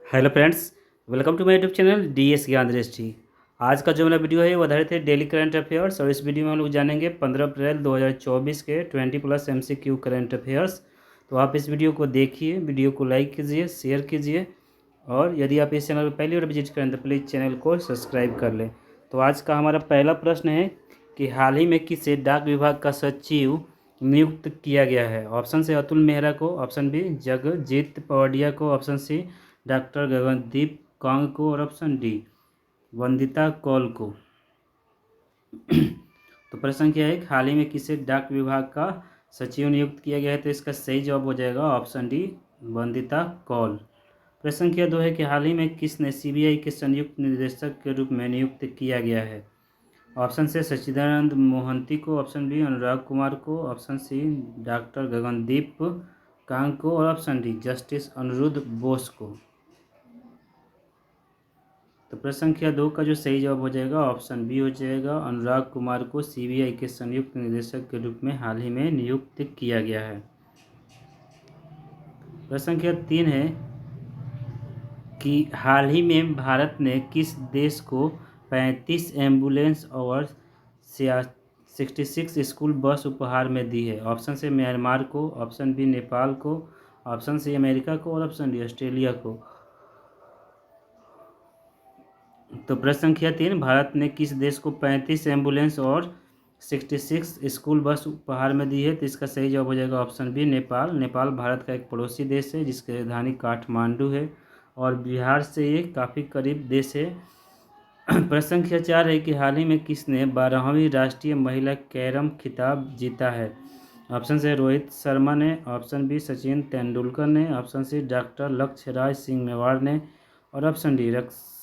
Hello friends, welcome to my YouTube channel DS Gyan Drishti. आज का जो मेरा वीडियो है वो आधारित है डेली करंट अफेयर्स और इस वीडियो में हम लोग जानेंगे 15 अप्रैल 2024 के 20+ एमसीक्यू करंट अफेयर्स। तो आप इस वीडियो को देखिए, वीडियो को लाइक कीजिए, शेयर कीजिए और यदि आप इस चैनल पर पहली बार विजिट करें तो प्लीज़ चैनल को सब्सक्राइब कर लें। तो आज का हमारा पहला प्रश्न है कि हाल ही में किसे डाक विभाग का सचिव नियुक्त किया गया है। ऑप्शन से अतुल मेहरा को, ऑप्शन बी जगजीत पवाडिया को, option C doctor Gagandeep Kang को और ऑप्शन डी वंदिता कौल को। तो प्रश्न क्या है, हाल ही में किसे डाक विभाग का सचिव नियुक्त किया गया है। तो इसका सही जवाब हो जाएगा ऑप्शन डी वंदिता कौल। प्रश्न क्या दो है कि हाल ही में किसने सीबीआई के संयुक्त निदेशक के रूप में नियुक्त किया गया है। ऑप्शन से सच्चिदानंद मोहंती को, ऑप्शन बी अनुराग कुमार को, option C doctor Gagandeep Kang को और option D justice Aniruddha Bose को। तो प्रश्न संख्या 2 का जो सही जवाब हो जाएगा ऑप्शन बी हो जाएगा, अनुराग कुमार को सीबीआई के संयुक्त निदेशक के रूप में हाल ही में नियुक्त किया गया है। प्रश्न संख्या 3 है कि हाल ही में भारत ने किस देश को 35 एम्बुलेंस और 66 स्कूल बस उपहार में दी है। ऑप्शन से म्यांमार को, ऑप्शन बी नेपाल को, ऑप्शन सी अमेरिका को और ऑप्शन डी ऑस्ट्रेलिया को। तो प्रश्न संख्या 3, भारत ने किस देश को 35 एम्बुलेंस और 66 स्कूल बस उपहार में दी है। तो इसका सही जवाब हो जाएगा ऑप्शन बी नेपाल। नेपाल भारत का एक पड़ोसी देश है जिसकी राजधानी काठमांडू है और बिहार से ये काफ़ी करीब देश है। प्रश्न संख्या 4 है कि हाल ही में किसने 12वीं राष्ट्रीय महिला कैरम खिताब जीता है। ऑप्शन से रोहित शर्मा ने, ऑप्शन बी सचिन तेंदुलकर ने, option C doctor Lakshyaraj Singh Mewar ने और ऑप्शन डी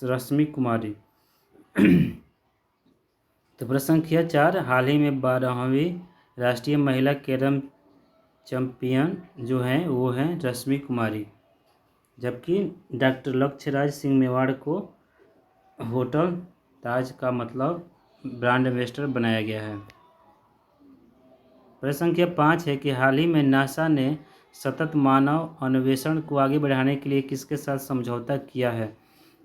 रश्मि कुमारी। तो प्रश्न संख्या 4, हाल ही में 12वीं राष्ट्रीय महिला कैरम चैंपियन जो हैं वो हैं रश्मि कुमारी, जबकि डॉक्टर लक्ष्यराज सिंह मेवाड़ को होटल ताज का मतलब ब्रांड एम्बेसडर बनाया गया है। प्रश्न संख्या 5 है कि हाल ही में नासा ने सतत मानव अन्वेषण को आगे बढ़ाने के लिए किसके साथ समझौता किया है।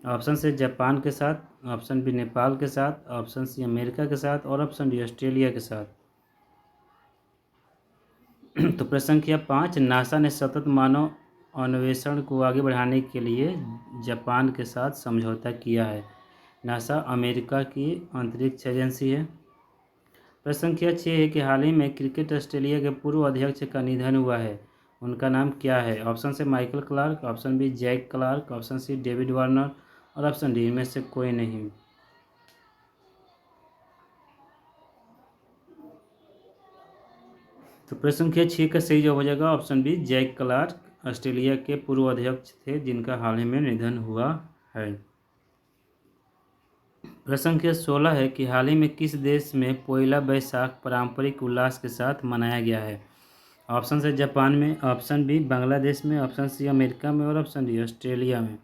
ऑप्शन से जापान के साथ, ऑप्शन बी नेपाल के साथ, ऑप्शन सी अमेरिका के साथ और ऑप्शन डी ऑस्ट्रेलिया के साथ। तो प्रश्न संख्या 5, नासा ने सतत मानव अन्वेषण को आगे बढ़ाने के लिए जापान के साथ समझौता किया है। नासा अमेरिका की अंतरिक्ष एजेंसी है। प्रश्न संख्या 6 है कि हाल ही में क्रिकेट ऑस्ट्रेलिया के पूर्व अध्यक्ष का निधन हुआ है, उनका नाम क्या है। ऑप्शन से Michael Clarke, option B Jack Clarke, option C David Warner और ऑप्शन डी में से कोई नहीं। तो प्रश्न संख्या 6 का सही जवाब हो जाएगा option B Jack Clarke, Australia के पूर्व अध्यक्ष थे जिनका हाल ही में निधन हुआ है। प्रश्न संख्या 16 है कि हाल ही में किस देश में पोइला बैसाख पारंपरिक उल्लास के साथ मनाया गया है। ऑप्शन से जापान में, ऑप्शन बी बांग्लादेश में, ऑप्शन सी अमेरिका में और ऑप्शन डी ऑस्ट्रेलिया में।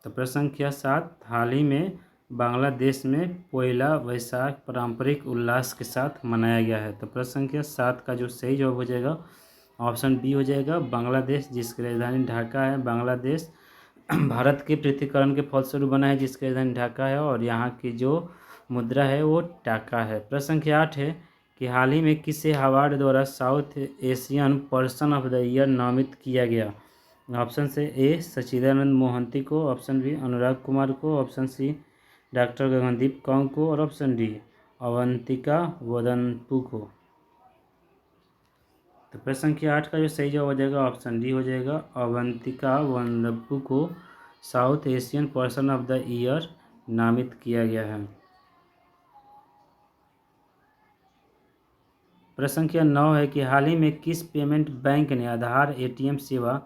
तो प्रश्न संख्या 7, हाल ही में बांग्लादेश में पोइला बैसाख पारंपरिक उल्लास के साथ मनाया गया है। तो प्रश्न संख्या 7 का जो सही जवाब हो जाएगा ऑप्शन बी हो जाएगा बांग्लादेश, जिसकी राजधानी ढाका है। बांग्लादेश भारत के पृथ्वीकरण के फलस्वरूप बना है जिसकी राजधानी ढाका है और यहाँ की जो मुद्रा है वो टाका है। प्रश्न संख्या 8 है कि हाल ही में किसे हार्वर्ड द्वारा south Asian person of the year नामित किया गया। ऑप्शन से ए सच्चिदानंद मोहंती को, ऑप्शन बी अनुराग कुमार को, option C doctor Gagandeep Kong को और ऑप्शन डी अवंतिका वदनपु को। तो प्रश्न संख्या 8 का जो सही जवाब हो जाएगा ऑप्शन डी हो जाएगा, अवंतिका वदनपु को south Asian person of the year नामित किया गया है। प्रश्न संख्या 9 है कि हाल ही में किस पेमेंट बैंक ने आधार एटीएम सेवा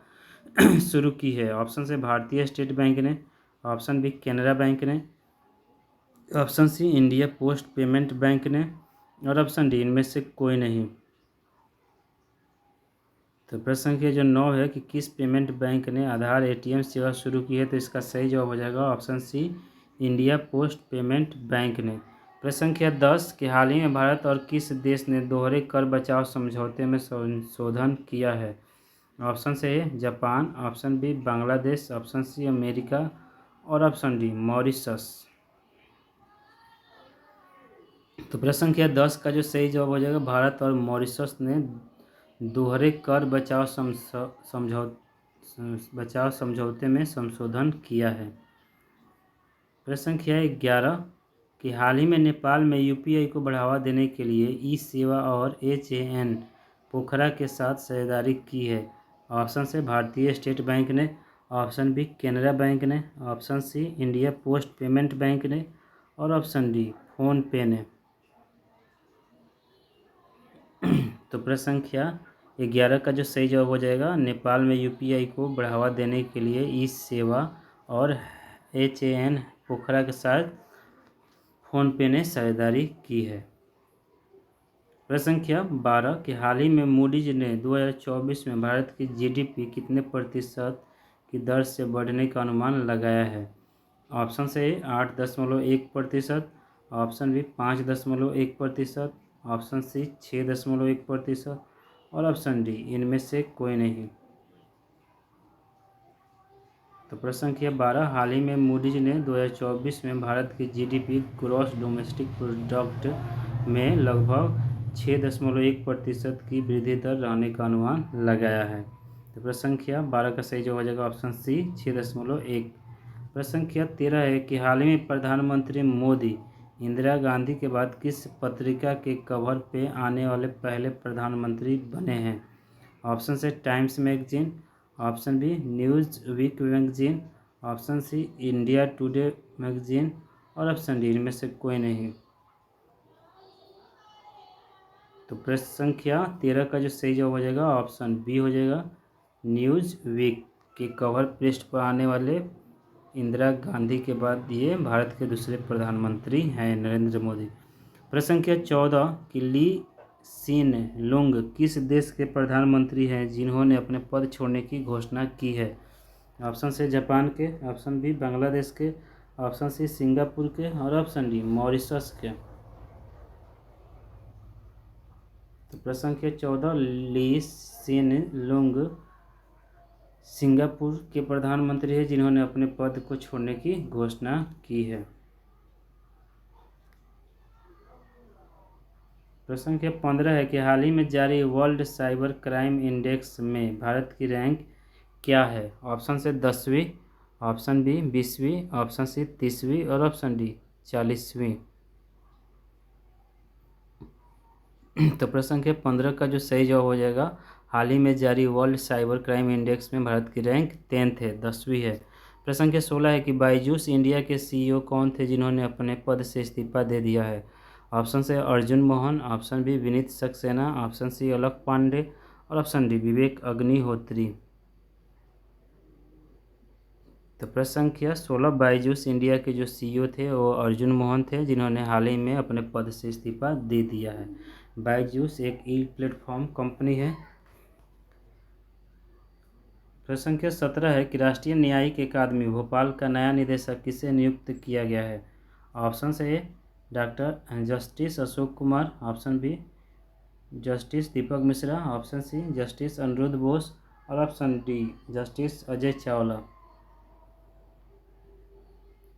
शुरू की है। ऑप्शन से भारतीय स्टेट बैंक ने, ऑप्शन बी कैनरा बैंक ने, option C India Post Payment Bank ने और ऑप्शन डी इनमें से कोई नहीं। तो प्रश्न संख्या जो 9 है कि किस पेमेंट बैंक ने आधार एटीएम सेवा शुरू की है। तो इसका सही जवाब हो जाएगा option C India Post Payment Bank ने। प्रश्न संख्या 10 कि हाल ही में भारत और किस देश ने दोहरे कर बचाव समझौते में संशोधन किया है। ऑप्शन से A Japan, option B Bangladesh, option C America और ऑप्शन डी मॉरिशस। तो प्रश्न संख्या 10 का जो सही जवाब हो जाएगा, भारत और मॉरिशस ने दोहरे कर बचाव समझौते में संशोधन किया है। प्रश्न संख्या 11 कि हाल ही में नेपाल में यूपीआई को बढ़ावा देने के लिए ई सेवा और HAN पोखरा के साथ साझेदारी की है। ऑप्शन से भारतीय स्टेट बैंक ने, ऑप्शन बी केनरा बैंक ने, option C India Post Payment Bank ने और ऑप्शन डी फोन पे ने। तो प्रश्न संख्या 11 का जो सही जवाब हो जाएगा, नेपाल में यूपीआई को बढ़ावा देने के लिए ई सेवा और HAN पोखरा के साथ फोन पे ने साझेदारी की है। प्रश्न संख्या 12 कि हाल ही में मूडीज ने 2024 में भारत की GDP कितने प्रतिशत की दर से बढ़ने का अनुमान लगाया है। ऑप्शन से 8.1%, ऑप्शन बी 5.1%, ऑप्शन सी 6.1% और ऑप्शन डी इनमें से कोई नहीं। तो प्रश्न संख्या 12 हाल ही में मूडीज ने 2024 में भारत की GDP ग्रॉस डोमेस्टिक प्रोडक्ट में लगभग 6.1% की वृद्धि दर रहने का अनुमान लगाया है। तो प्रश्न संख्या 12 का सही जवाब हो जाएगा ऑप्शन सी 6.1। प्रश्न संख्या 13 है कि हाल ही में प्रधानमंत्री मोदी इंदिरा गांधी के बाद किस पत्रिका के कवर पे आने वाले पहले प्रधानमंत्री बने हैं। ऑप्शन से Times magazine, option B Newsweek magazine, option C India Today magazine और ऑप्शन डी इनमें से कोई नहीं। तो प्रश्न संख्या 13 का जो सही जवाब हो जाएगा ऑप्शन बी हो जाएगा, न्यूज़ वीक के कवर पृष्ठ पर आने वाले इंदिरा गांधी के बाद ये भारत के दूसरे प्रधानमंत्री हैं नरेंद्र मोदी। प्रश्न संख्या 14 कि ली सीन लुंग किस देश के प्रधानमंत्री हैं जिन्होंने अपने पद छोड़ने की घोषणा की है। ऑप्शन से जापान के, ऑप्शन बी बांग्लादेश के, ऑप्शन सी सिंगापुर के और ऑप्शन डी मॉरिशस के। तो प्रश्न संख्या 14 ली सीन लुंग सिंगापुर के प्रधानमंत्री हैं जिन्होंने अपने पद को छोड़ने की घोषणा की है। प्रश्न संख्या 15 है कि हाल ही में जारी वर्ल्ड साइबर क्राइम इंडेक्स में भारत की रैंक क्या है। ऑप्शन से 10वीं, ऑप्शन बी 20वीं, ऑप्शन सी 30वीं और ऑप्शन डी 40वीं। तो प्रश्न संख्या 15 का जो सही जवाब हो जाएगा, हाल ही में जारी वर्ल्ड साइबर क्राइम इंडेक्स में भारत की रैंक 10th है, 10वीं है। प्रश्न संख्या 16 है कि बायजूस इंडिया के CEO कौन थे जिन्होंने अपने पद से इस्तीफा दे दिया है। ऑप्शन से Arjun Mohan, option B Vineet Saxena, option C Alak Pande और ऑप्शन डी विवेक अग्निहोत्री। तो प्रश्न संख्या 16 बायजूस इंडिया के जो CEO थे वो अर्जुन मोहन थे जिन्होंने हाल ही में अपने पद से इस्तीफा दे दिया है। बायजूस एक ई प्लेटफॉर्म कंपनी है। प्रश्न संख्या 17 है कि राष्ट्रीय न्यायिक अकादमी भोपाल का नया निदेशक किसे नियुक्त किया गया है। ऑप्शन से A doctor justice Ashok Kumar, option B justice Deepak Mishra, option C justice Aniruddha Bose और option D justice Ajay Chawla.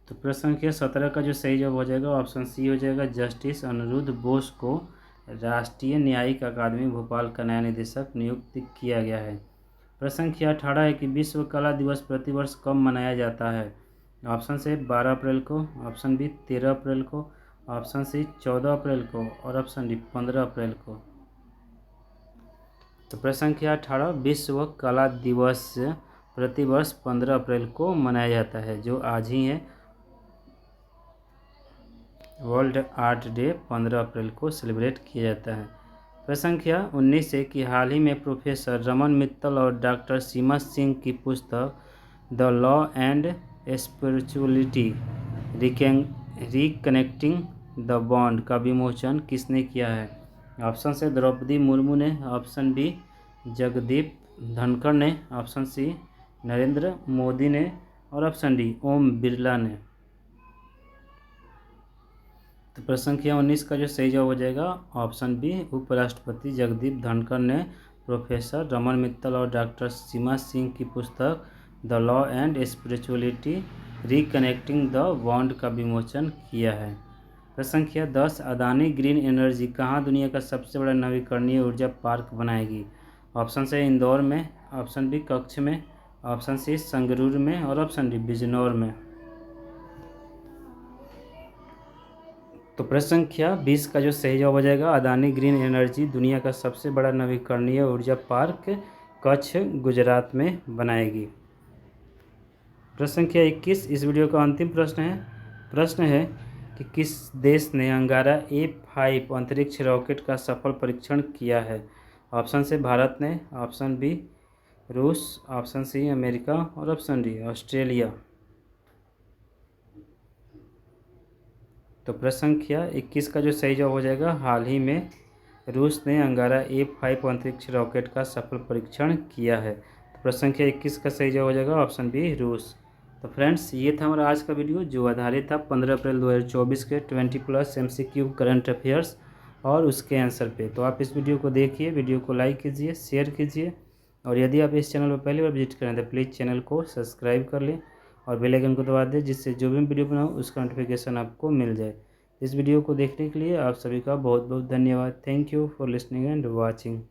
तो प्रश्न संख्या 17 का जो सही जवाब हो जाएगा ऑप्शन सी हो जाएगा, जस्टिस अनिरुद्ध बोस को राष्ट्रीय न्यायिक अकादमी भोपाल का नया निदेशक नियुक्त किया गया है। प्रश्न संख्या 18 है कि विश्व कला दिवस प्रतिवर्ष कब मनाया जाता है। ऑप्शन से 12 अप्रैल को, ऑप्शन बी 13 अप्रैल को, ऑप्शन सी 14 अप्रैल को और ऑप्शन डी 15 अप्रैल को। तो प्रश्न संख्या 18 विश्व कला दिवस प्रतिवर्ष 15 अप्रैल को मनाया जाता है, जो आज ही है। वर्ल्ड आर्ट डे 15 अप्रैल को सेलिब्रेट किया जाता है। प्रश्न संख्या 19 है कि हाल ही में प्रोफेसर रमन मित्तल और डॉक्टर सीमा सिंह की पुस्तक the law and spirituality reconnecting the bond का विमोचन किसने किया है। ऑप्शन से द्रौपदी मुर्मू ने, ऑप्शन बी जगदीप धनखड़ ने, ऑप्शन सी नरेंद्र मोदी ने और ऑप्शन डी ओम बिरला ने। तो प्रश्न संख्या 19 का जो सही जवाब हो जाएगा ऑप्शन बी उपराष्ट्रपति जगदीप धनखड़ ने प्रोफेसर रमन मित्तल और डॉक्टर सीमा सिंह की पुस्तक the law and spirituality reconnecting the bond का विमोचन किया है। प्रश्न संख्या 10, अदानी ग्रीन एनर्जी कहाँ दुनिया का सबसे बड़ा नवीकरणीय ऊर्जा पार्क बनाएगी? ऑप्शन ए इंदौर में, ऑप्शन बी कच्छ में, ऑप्शन सी संगरूर में और ऑप्शन डी बिजनौर में। तो प्रश्न संख्या 20 का जो सही जवाब हो जाएगा अदानी ग्रीन एनर्जी दुनिया का सबसे बड़ा नवीकरणीय ऊर्जा पार्क कच्छ गुजरात में बनाएगी। प्रश्न संख्या 21, इस वीडियो का अंतिम प्रश्न है कि किस देश ने अंगारा A5 अंतरिक्ष रॉकेट का सफल परीक्षण किया है? ऑप्शन से भारत ने, ऑप्शन बी रूस, ऑप्शन सी अमेरिका और ऑप्शन डी ऑस्ट्रेलिया। तो प्रश्न संख्या 21 का जो सही जवाब हो जाएगा हाल ही में रूस ने अंगारा A5 अंतरिक्ष रॉकेट का सफल परीक्षण किया है। तो प्रश्न संख्या 21 का सही जवाब हो जाएगा ऑप्शन बी रूस। तो फ्रेंड्स ये था हमारा आज का वीडियो जो आधारित था 15 अप्रैल 2024 के 20+ MCQ करंट अफेयर्स और उसके आंसर पे। तो आप इस वीडियो को देखिए, वीडियो को लाइक कीजिए, शेयर कीजिए और यदि आप इस चैनल पर पहली बार विजिट करें तो प्लीज़ चैनल को सब्सक्राइब कर लें और बेल आइकन को दबा दें जिससे जो भी वीडियो बनाऊँ उसका नोटिफिकेशन आपको मिल जाए। इस वीडियो को देखने के लिए आप सभी का बहुत बहुत धन्यवाद। Thank you for listening and watching.